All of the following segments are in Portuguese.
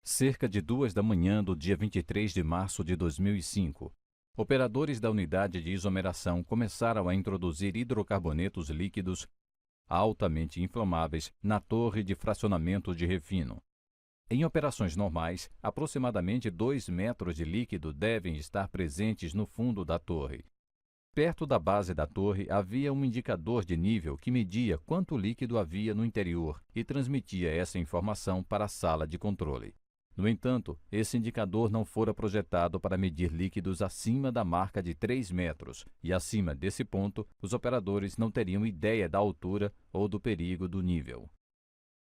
Cerca de 2 da manhã do dia 23 de março de 2005, operadores da unidade de isomeração começaram a introduzir hidrocarbonetos líquidos altamente inflamáveis na torre de fracionamento de refino. Em operações normais, aproximadamente 2 metros de líquido devem estar presentes no fundo da torre. Perto da base da torre havia um indicador de nível que media quanto líquido havia no interior e transmitia essa informação para a sala de controle. No entanto, esse indicador não fora projetado para medir líquidos acima da marca de 3 metros, e acima desse ponto, os operadores não teriam ideia da altura ou do perigo do nível.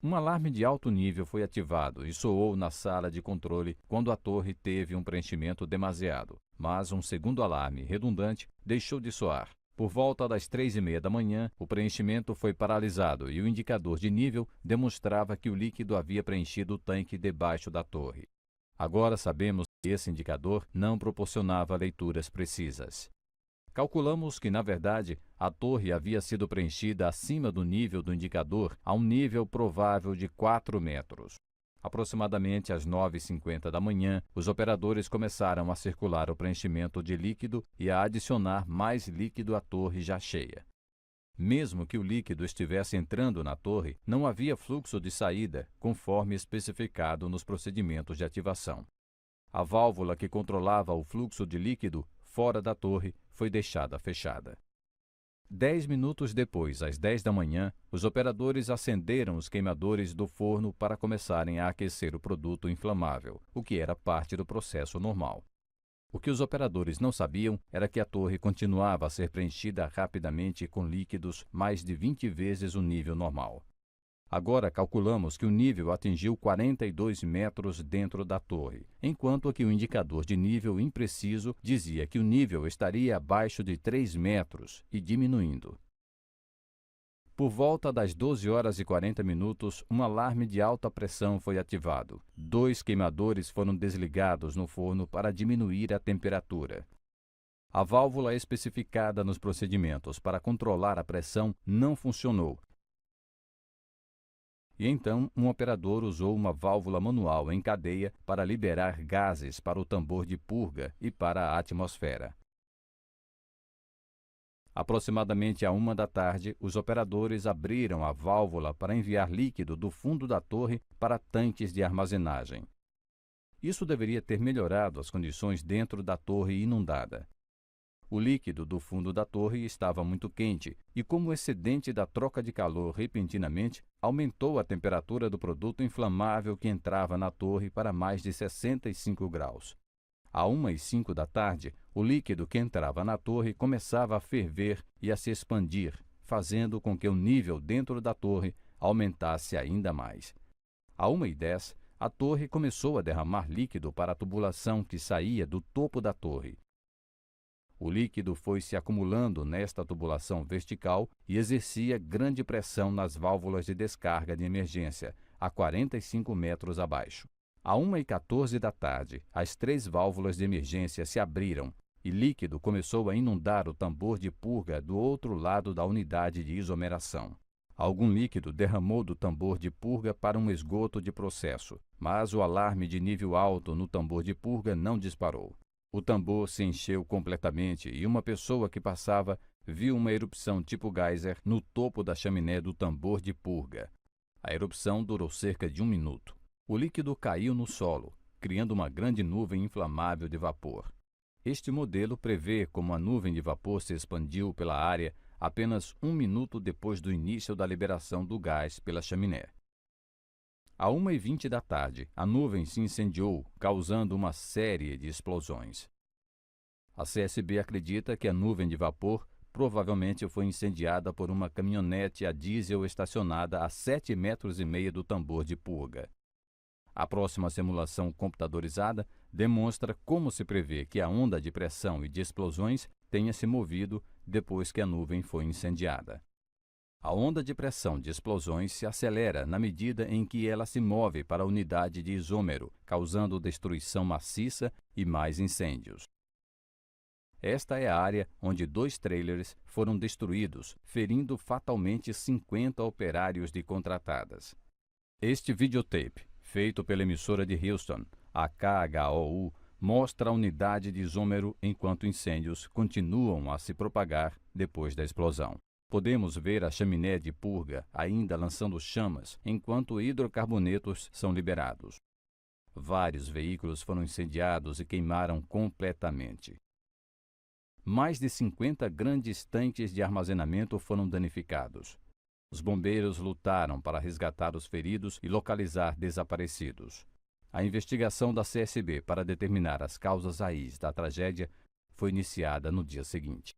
Um alarme de alto nível foi ativado e soou na sala de controle quando a torre teve um preenchimento demasiado, mas um segundo alarme redundante deixou de soar. Por volta das 3:30 da manhã, o preenchimento foi paralisado e o indicador de nível demonstrava que o líquido havia preenchido o tanque debaixo da torre. Agora sabemos que esse indicador não proporcionava leituras precisas. Calculamos que, na verdade, a torre havia sido preenchida acima do nível do indicador a um nível provável de 4 metros. Aproximadamente às 9:50 da manhã, os operadores começaram a circular o preenchimento de líquido e a adicionar mais líquido à torre já cheia. Mesmo que o líquido estivesse entrando na torre, não havia fluxo de saída, conforme especificado nos procedimentos de ativação. A válvula que controlava o fluxo de líquido fora da torre foi deixada fechada. 10 minutos depois, às 10 da manhã, os operadores acenderam os queimadores do forno para começarem a aquecer o produto inflamável, o que era parte do processo normal. O que os operadores não sabiam era que a torre continuava a ser preenchida rapidamente com líquidos mais de 20 vezes o nível normal. Agora calculamos que o nível atingiu 42 metros dentro da torre, enquanto que o indicador de nível impreciso dizia que o nível estaria abaixo de 3 metros e diminuindo. Por volta das 12h40, um alarme de alta pressão foi ativado. 2 queimadores foram desligados no forno para diminuir a temperatura. A válvula especificada nos procedimentos para controlar a pressão não funcionou. E então, um operador usou uma válvula manual em cadeia para liberar gases para o tambor de purga e para a atmosfera. Aproximadamente à 1 da tarde, os operadores abriram a válvula para enviar líquido do fundo da torre para tanques de armazenagem. Isso deveria ter melhorado as condições dentro da torre inundada. O líquido do fundo da torre estava muito quente e, como excedente da troca de calor repentinamente, aumentou a temperatura do produto inflamável que entrava na torre para mais de 65 graus. À 1:05 da tarde, o líquido que entrava na torre começava a ferver e a se expandir, fazendo com que o nível dentro da torre aumentasse ainda mais. À 1:10, a torre começou a derramar líquido para a tubulação que saía do topo da torre. O líquido foi se acumulando nesta tubulação vertical e exercia grande pressão nas válvulas de descarga de emergência, a 45 metros abaixo. À 1:14 da tarde, as 3 válvulas de emergência se abriram e líquido começou a inundar o tambor de purga do outro lado da unidade de isomeração. Algum líquido derramou do tambor de purga para um esgoto de processo, mas o alarme de nível alto no tambor de purga não disparou. O tambor se encheu completamente e uma pessoa que passava viu uma erupção tipo geyser no topo da chaminé do tambor de purga. A erupção durou cerca de 1 minuto. O líquido caiu no solo, criando uma grande nuvem inflamável de vapor. Este modelo prevê como a nuvem de vapor se expandiu pela área apenas 1 minuto depois do início da liberação do gás pela chaminé. À 1:20 da tarde, a nuvem se incendiou, causando uma série de explosões. A CSB acredita que a nuvem de vapor provavelmente foi incendiada por uma caminhonete a diesel estacionada a 7,5 metros do tambor de purga. A próxima simulação computadorizada demonstra como se prevê que a onda de pressão e de explosões tenha se movido depois que a nuvem foi incendiada. A onda de pressão de explosões se acelera na medida em que ela se move para a unidade de isômero, causando destruição maciça e mais incêndios. Esta é a área onde 2 trailers foram destruídos, ferindo fatalmente 50 operários de contratadas. Este videotape, feito pela emissora de Houston, a KHOU, mostra a unidade de isômero enquanto incêndios continuam a se propagar depois da explosão. Podemos ver a chaminé de purga ainda lançando chamas enquanto hidrocarbonetos são liberados. Vários veículos foram incendiados e queimaram completamente. Mais de 50 grandes tanques de armazenamento foram danificados. Os bombeiros lutaram para resgatar os feridos e localizar desaparecidos. A investigação da CSB para determinar as causas raiz da tragédia foi iniciada no dia seguinte.